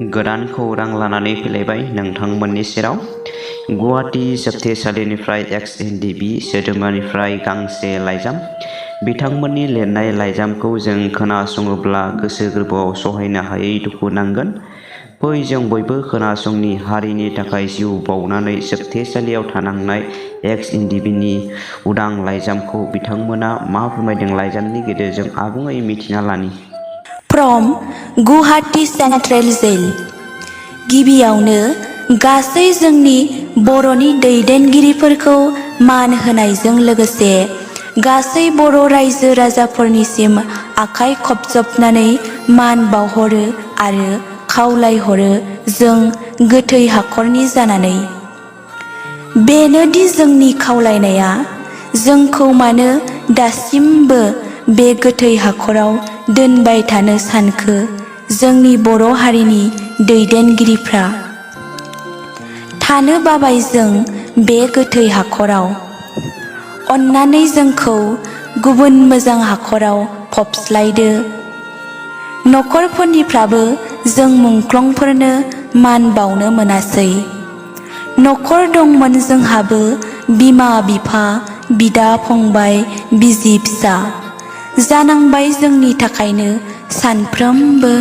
गोदान खौरां लानानै फैलायबाय नोंथांमोननि सेराव। गुवाहाटी जोबथेसालिनिफ्राय Ndfb सोद्रोमानिफ्राय गांसे लाइजाम। बिथांमोननि लिरनाय लाइजामखौ जों खोनासङोब्ला गोसो गोरबोआव सहायनो हायै दुखु नांगोन। फै जों बयबो खोनासंनि हारिनि थाखाय जिउ बावनानै जोबथेसालियाव थानांनाय Ndfbनि उदां लाइजामखौ बिथांमोना मा फोरमायदों लाइजामनि गेजेरजों आबुङै मिथिना लानि। फ्रम गुवाहाटी सेन्ट्रेल जेल। गिबियावनो गासै जोंनि बर'नि दैदेनगिरिफोरखौ मान होनायजों लोगोसे गासै बर' रायजो राजाफोरनिसिम आखाइ खबजबनानै मान बावहरो आरो खावलायहरो जों गोथै हाखरनि जानानै। बेनोदि जोंनि खावलायनाया, जोंखौ मानो दासिमबो बे गोथै हाखराव दोनबाय थानो सानखो जोंनि बर' हारिनि दैदेनगिरिफ्रा? थानो बाबाय जों बे गोथै हाखराव। अन्नानै जोंखौ गुबुन मोजां हाखराव फबस्लायदो। नखरफोरनिफ्राबो जों मुंख्लंफोरनो मान बावनो मोनासै। नखर दंमोन जोंहाबो बिमा बिफा, बिदा फंबाय, बिसि फिसा। जानांबाय जोंनि थाखायनो सानफ्रोमबो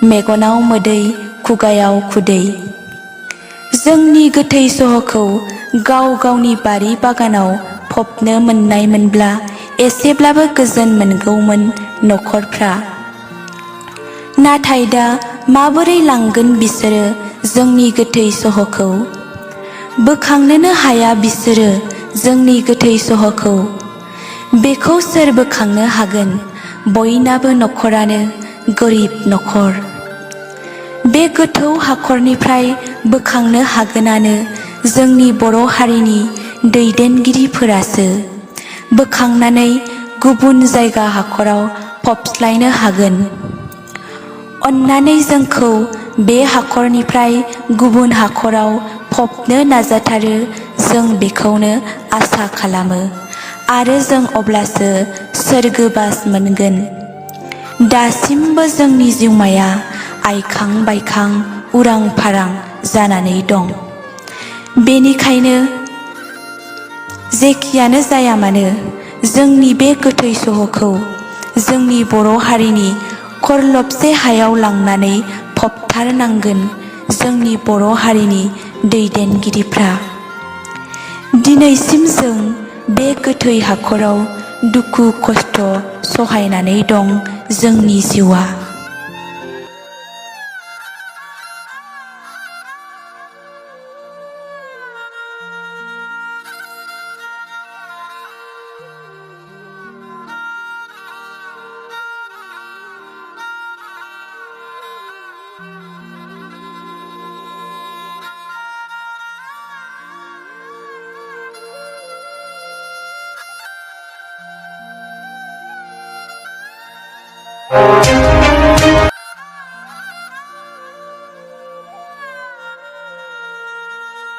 मेगनाव मोदै खुगायाव खुदै। जोंनि गोथै सह'खौ गाव गावनि बारि बागानाव फबनो मोननायमोनब्ला एसेब्लाबो गोजोन मोनगौमोन नखरफ्रा। नाथाय दा माबोरै लांगोन बिसोरो जोंनि गोथै सह'खौ? बोखांनोनो हाया बिसोरो जोंनि गोथै सह'खौ। बेखौ सोर बोखांनो हागोन? बयनाबो नखरानो गोरिब नखर। बे गोथौ हाखरनिफ्राय बोखांनो हागोनानो जोंनि बर' हारिनि दैदेनगिरिफोरासो। बोखांनानै गुबुन जायगा हाखराव फबस्लायनो हागोन। अन्नानै जोंखौ बे हाखरनिफ्राय गुबुन हाखराव फबनो नाजाथारो जों बेखौनो आसा खालामो आरो जों अब्लासो सोरगोबास मोनगोन। दासिमबो जोंनि जिउमाया आइखां बायखां उरां फारां जानानै दं। बेनिखायनो जेखियानो जाया मानो जोंनि बे गोथै सह'खौ जोंनि बर' हारिनि खरलबसे हायाव लांनानै फबथारनांगोन जोंनि बर' हारिनि दैदेनगिरिफ्रा। दिनैसिम जों बे गोथै हाखराव दुखु खस्थ' सहायनानै दं जोंनि जिउआ।